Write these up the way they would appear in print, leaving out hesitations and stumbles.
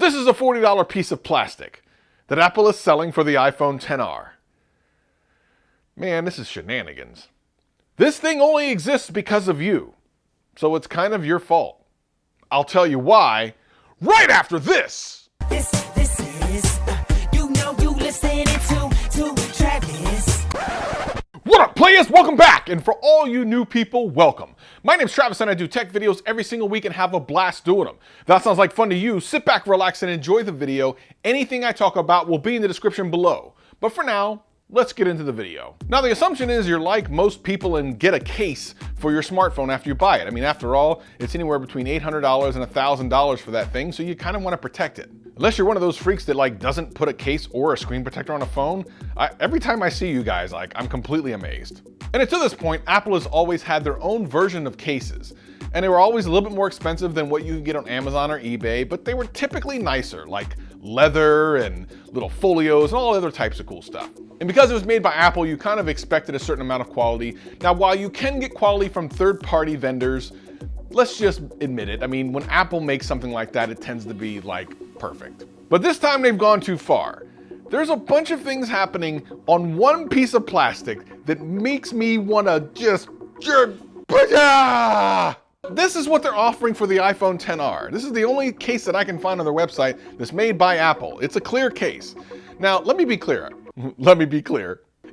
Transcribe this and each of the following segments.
This is a $40 piece of plastic that Apple is selling for the iPhone XR. Man, this is shenanigans. This thing only exists because of you, so it's kind of your fault. I'll tell you why right after this. This is, you listening to Travis. What up, players? Welcome back. And for all you new people, welcome. My name's Travis and I do tech videos every single week and have a blast doing them. If that sounds like fun to you, sit back, relax, and enjoy the video. Anything I talk about will be in the description below. But for now, let's get into the video. Now, the assumption is you're like most people and get a case for your smartphone after you buy it. I mean, after all, it's anywhere between $800 and $1,000 for that thing, so you kind of want to protect it. Unless you're one of those freaks that doesn't put a case or a screen protector on a phone, every time I see you guys, I'm completely amazed. And to this point, Apple has always had their own version of cases. And they were always a little bit more expensive than what you could get on Amazon or eBay, but they were typically nicer, like leather and little folios and all other types of cool stuff. And because it was made by Apple, you kind of expected a certain amount of quality. Now, while you can get quality from third-party vendors, let's just admit it. I mean, when Apple makes something like that, it tends to be perfect. But this time they've gone too far. There's a bunch of things happening on one piece of plastic that makes me want to just This is what they're offering for the iPhone XR. This is the only case that I can find on their website that's made by Apple. It's a clear case. Now, let me be clear.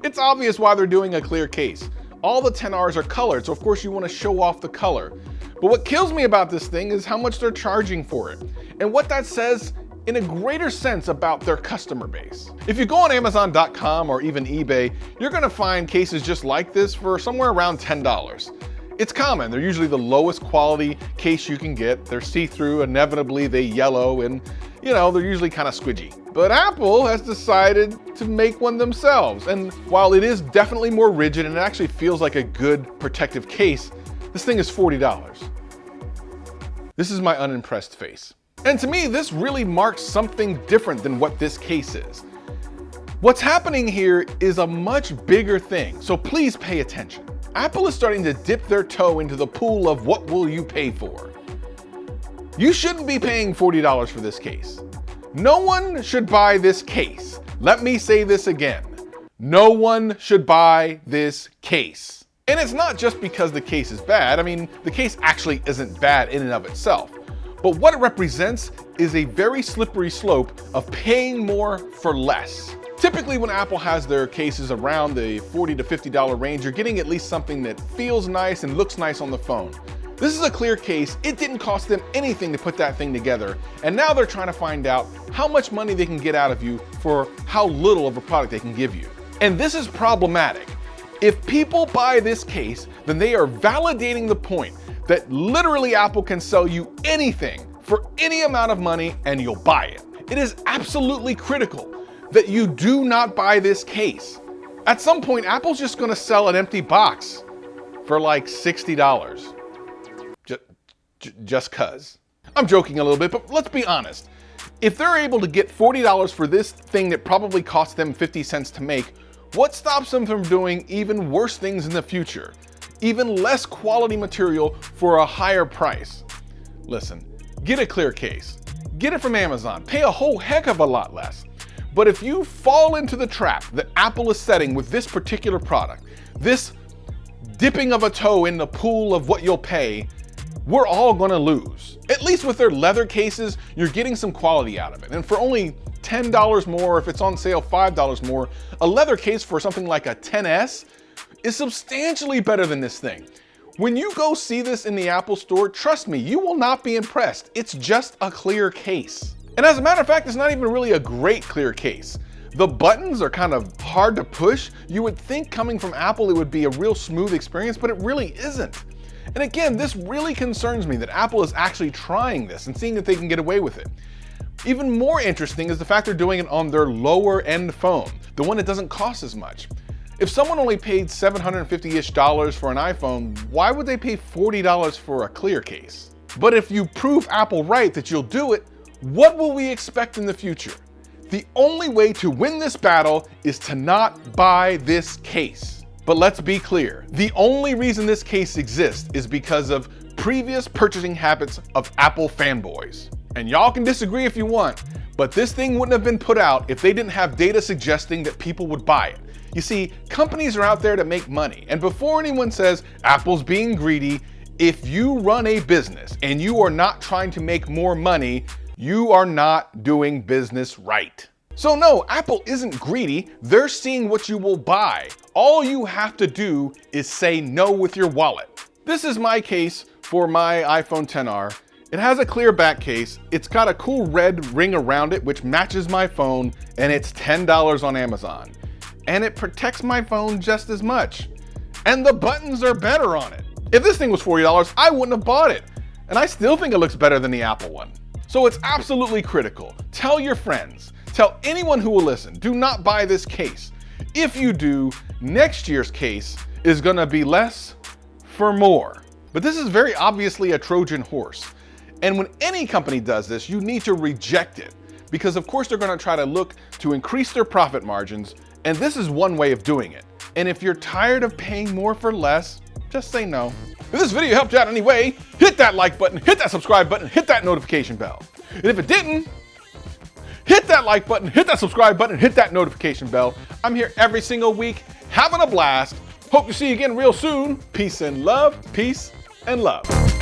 It's obvious why they're doing a clear case. All the XRs are colored, so of course you want to show off the color. But what kills me about this thing is how much they're charging for it, and what that says in a greater sense about their customer base. If you go on Amazon.com or even eBay, you're going to find cases just like this for somewhere around $10. It's common. They're usually the lowest quality case you can get. They're see-through, inevitably they yellow, and they're usually kind of squidgy. But Apple has decided to make one themselves. And while it is definitely more rigid and it actually feels like a good protective case, this thing is $40. This is my unimpressed face. And to me, this really marks something different than what this case is. What's happening here is a much bigger thing, so please pay attention. Apple is starting to dip their toe into the pool of what will you pay for. You shouldn't be paying $40 for this case. No one should buy this case. Let me say this again. No one should buy this case. And it's not just because the case is bad. I mean, the case actually isn't bad in and of itself. But what it represents is a very slippery slope of paying more for less. Typically, when Apple has their cases around the $40 to $50 range, you're getting at least something that feels nice and looks nice on the phone. This is a clear case. It didn't cost them anything to put that thing together, and now they're trying to find out how much money they can get out of you for how little of a product they can give you. And this is problematic. If people buy this case, then they are validating the point that literally Apple can sell you anything for any amount of money and you'll buy it. It is absolutely critical that you do not buy this case. At some point, Apple's just gonna sell an empty box for $60. Just cuz. I'm joking a little bit, but let's be honest. If they're able to get $40 for this thing that probably cost them 50 cents to make, what stops them from doing even worse things in the future? Even less quality material for a higher price? Listen, get a clear case. Get it from Amazon. Pay a whole heck of a lot less. But if you fall into the trap that Apple is setting with this particular product, this dipping of a toe in the pool of what you'll pay, we're all gonna lose. At least with their leather cases, you're getting some quality out of it. And for only $10 more, if it's on sale $5 more, a leather case for something like a XS is substantially better than this thing. When you go see this in the Apple store, trust me, you will not be impressed. It's just a clear case. And as a matter of fact, it's not even really a great clear case. The buttons are kind of hard to push. You would think coming from Apple it would be a real smooth experience, but it really isn't. And again, this really concerns me that Apple is actually trying this and seeing if they can get away with it. Even more interesting is the fact they're doing it on their lower end phone, the one that doesn't cost as much. If someone only paid $750-ish for an iPhone, why would they pay $40 for a clear case? But if you prove Apple right that you'll do it, what will we expect in the future? The only way to win this battle is to not buy this case. But let's be clear, the only reason this case exists is because of previous purchasing habits of Apple fanboys. And y'all can disagree if you want, but this thing wouldn't have been put out if they didn't have data suggesting that people would buy it. You see, companies are out there to make money, and before anyone says Apple's being greedy, if you run a business and you are not trying to make more money, you are not doing business right. So no, Apple isn't greedy, they're seeing what you will buy. All you have to do is say no with your wallet. This is my case for my iPhone XR. It has a clear back case, it's got a cool red ring around it which matches my phone, and it's $10 on Amazon. And it protects my phone just as much. And the buttons are better on it. If this thing was $40, I wouldn't have bought it. And I still think it looks better than the Apple one. So it's absolutely critical. Tell your friends, tell anyone who will listen, do not buy this case. If you do, next year's case is gonna be less for more. But this is very obviously a Trojan horse. And when any company does this, you need to reject it. Because of course they're gonna try to look to increase their profit margins, and this is one way of doing it. And if you're tired of paying more for less, just say no. If this video helped you out anyway, hit that like button, hit that subscribe button, hit that notification bell. And if it didn't, hit that like button, hit that subscribe button, hit that notification bell. I'm here every single week, having a blast. Hope to see you again real soon. Peace and love, peace and love.